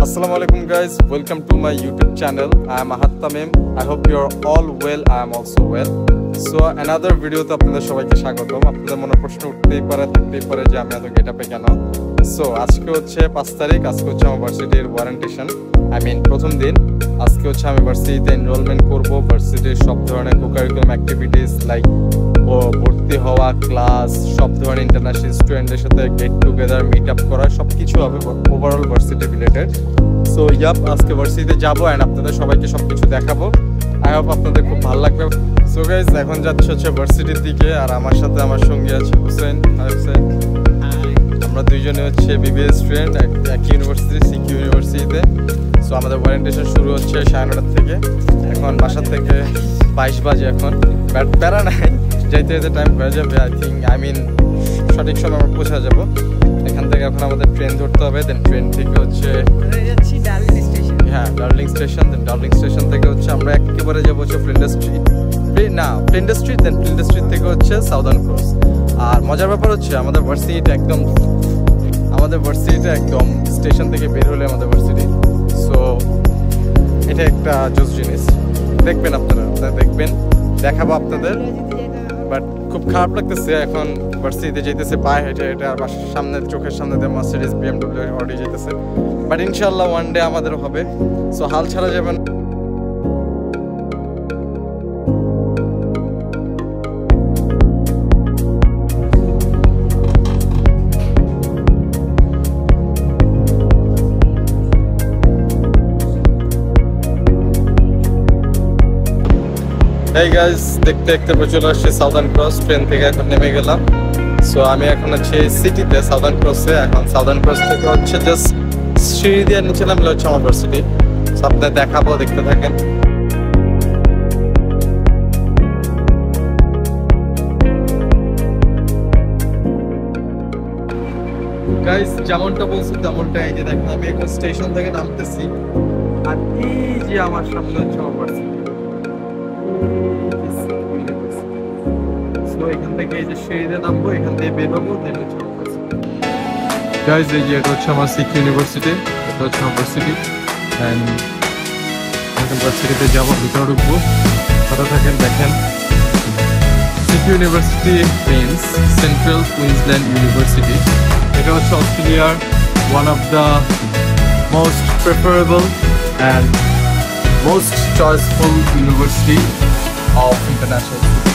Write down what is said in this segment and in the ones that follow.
Assalamualaikum guys, welcome to my YouTube channel. I am Ahad Tamim. I hope you are all well. I am also well. So another video to আপনাদের সবাইকে স্বাগতম। আপনাদের মনে প্রশ্ন উঠতেই পারে থাকতেই পারে যে আমি এত গেটআপে কেন। সো আজকে হচ্ছে 5 তারিখ, আজকে হচ্ছে আমার ভার্সিটির ওয়ারেন্টেশন। প্রথম দিন। আজকে হচ্ছে আমি ভার্সিটিতে এনরোলমেন্ট করব। ভার্সিটির সব ধরনের কোকারিকুলাম অ্যাক্টিভিটিস লাইক ভর্তি হওয়া, ক্লাস, সব ধরনের ইন্টারন্যাশনাল স্টুডেন্টদের সাথে গেট টুগেদার, মিট আপ করা, সব কিছু হবে ওভারঅল ভার্সিটি রিলেটেড। সো আজকে ভার্সিটিতে যাবো অ্যান্ড আপনাদের সবাইকে সব কিছু দেখাবো। আই হোপ আপনাদের খুব ভালো লাগবে। সো গাইজ এখন যাচ্ছে হচ্ছে ভার্সিটির দিকে, আর আমার সাথে আমার সঙ্গী আছে হুসেন। হুসেন, আমরা দুইজনে হচ্ছে বিবিএস স্টুডেন্ট একই ইউনিভার্সিটি, সিকিউ ইউনিভার্সিটিতে। সো আমাদের ওয়ারেন্টেশন শুরু হচ্ছে 9:30 থেকে। এখন বাসা থেকে 22 বাজে। এখন প্যারা নাই, যাইতে যেতে টাইম হয়ে যাবে। সঠিক সময় আমরা পৌঁছা যাবো এখান থেকে। এখন আমাদের ট্রেন ধরতে হবে, দেন ট্রেন থেকে হচ্ছে ডার্লিং স্টেশন। দেন ডার্লিং স্টেশন থেকে হচ্ছে আমরা একেবারে যাবো হচ্ছে ফ্লিন্ডার স্ট্রিট, দেন ফ্লিন্ডার স্ট্রিট থেকে হচ্ছে সাউদার্ন ক্রস। আর মজার ব্যাপার হচ্ছে আমাদের ভার্সিটিটা একদম স্টেশন থেকে বের হলে আমাদের ভার্সিটি। সো এটা একটা জোস জিনিস, দেখবেন আপনারা দেখাবো আপনাদের। বাট খুব খারাপ লাগতেছে এখন ভার্সিটিতে যেতেছে পায়ে হেঁটে হেঁটে, আর সামনে চোখের সামনে দিয়ে মার্সিডিজ, BMW, অডি যেতেছে। বাট ইনশাল্লাহ ওয়ান ডে আমাদেরও হবে। সো হাল ছাড়া যাবেন। Hey guys, দেখতে চলে আসছে সাউদার্ন ক্রস। ট্রেন থেকে এখন নেমে গেলাম। সো আমি এখন হচ্ছে সিটিতে, সাউদার্ন ক্রসে। এখন সাউদার্ন ক্রস থেকে হচ্ছে জাস্ট সিঁড়ি দিয়ে নিচে নামলে হচ্ছে আমার ভার্সিটি। সো আপনাদের দেখাবো, দেখতে থাকেন। গাইস যেমনটা বলছি তেমনটা, এই যে দেখেন আমি এখন স্টেশন থেকে নামতেছি, আর এই যে আমার সামনে হচ্ছে আমার ভার্সিটি। এখান থেকে এই যে সিঁড়িতে নামবো, এখান থেকে বের হবো, দেন হচ্ছে গাইস এই যে এটা হচ্ছে আমার সিকিউ ইউনিভার্সিটি। এটা হচ্ছে আমার ভার্সিটি অ্যান্ড এখন ভার্সিটিতে যাবো, ভিতরে ঢুকবো। কথা থাকেন, দেখেন CQ university means central Queensland university. এটা হচ্ছে অস্ট্রেলিয়ার one of the most preferable and most choiceful university of international students.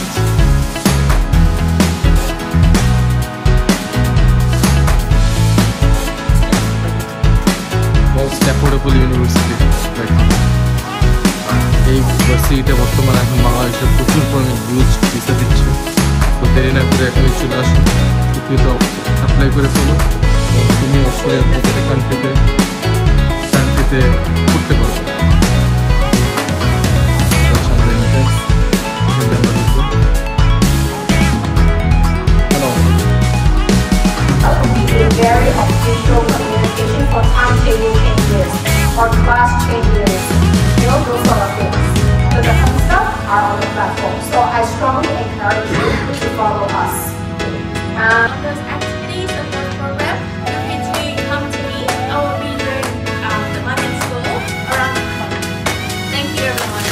Most affordable university. এই ইউনিভার্সিটিটা বর্তমানে এখন বাংলাদেশে প্রচুর পরিমাণে ইউজ ভিসা দিচ্ছে। তো দেরি না করে এখানে চলে আসুন, তো অ্যাপ্লাই করে ফেলো। তুমি অস্ট্রেলিয়ার প্রতিটা কান্ট্রিতে করতে পারবে। Very official communication for timetable changes or class changes, those sort of things. So the fun stuff are on the platform. So I strongly encourage you to follow us. Those activities of the program, feel free to come to me. I will be doing the London School around the corner. Thank you everyone.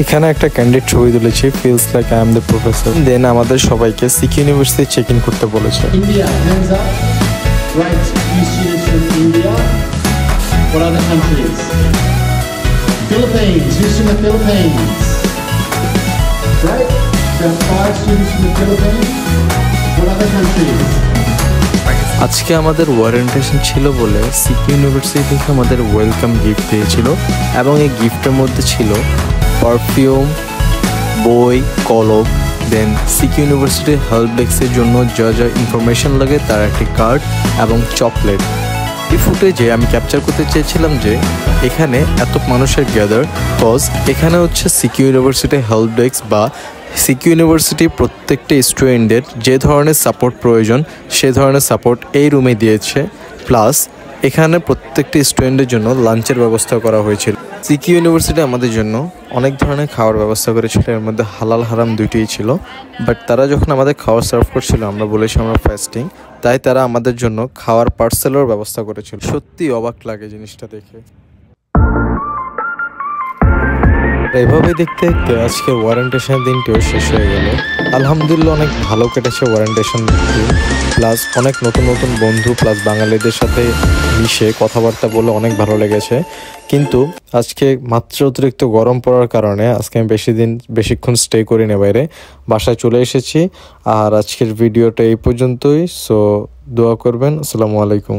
এখানে একটা candid ছবি তুলেছি, feels like I am the professor. Then আমাদের সবাইকে CQ university check in করতে বলেছে। India, hands up. Right, few students from India. What other countries? Philippines, who's from the Philippines? Right, got 5 students from the Philippines. What other countries? আজকে আমাদের ওয়ারেন্টেশন ছিল বলে CQ university থেকে আমাদের welcome gift দিয়েছিল, এবং এই গিফটের মধ্যে ছিল পারফিউম, বই, কলম, দেন সিকিউ ইউনিভার্সিটির হেল্প ডেস্কের জন্য যা যা ইনফরমেশন লাগে তার একটি কার্ড এবং চকলেট। এই ফুটেজে আমি ক্যাপচার করতে চেয়েছিলাম যে এখানে এত মানুষের গ্যাদার, কজ এখানে হচ্ছে সিকিউ ইউনিভার্সিটির হেল্প ডেস্ক বা সিকিউ ইউনিভার্সিটি প্রত্যেকটা স্টুডেন্টদের যে ধরনের সাপোর্ট প্রয়োজন সে ধরনের সাপোর্ট এই রুমে দিয়েছে। প্লাস এখানে প্রত্যেকটি স্টুডেন্টের জন্য লাঞ্চের ব্যবস্থা করা হয়েছিল। সিকি ইউনিভার্সিটি আমাদের জন্য অনেক ধরনের খাওয়ার ব্যবস্থা করেছিল, এর মধ্যে হালাল হারাম দুইটিই ছিল। বাট তারা যখন আমাদের খাওয়ার সার্ভ করছিল আমরা বলেছি আমরা ফাস্টিং, তাই তারা আমাদের জন্য খাওয়ার পার্সেলের ব্যবস্থা করেছিল। সত্যি অবাক লাগে জিনিসটা দেখে। এভাবে দেখতে দেখতে আজকে ওয়ারেন্টেশনের দিনটিও শেষ হয়ে গেল। আলহামদুলিল্লাহ অনেক ভালো কেটেছে ওয়ারেন্টেশন দিন, প্লাস অনেক নতুন নতুন বন্ধু প্লাস বাঙালিদের সাথে মিশে কথাবার্তা বলে অনেক ভালো লেগেছে। কিন্তু আজকে মাত্র অতিরিক্ত গরম পড়ার কারণে আজকে আমি বেশিক্ষণ স্টে করিনি, বাইরে বাসায় চলে এসেছি। আর আজকের ভিডিওটা এই পর্যন্তই। সো দোয়া করবেন। আসসালামু আলাইকুম।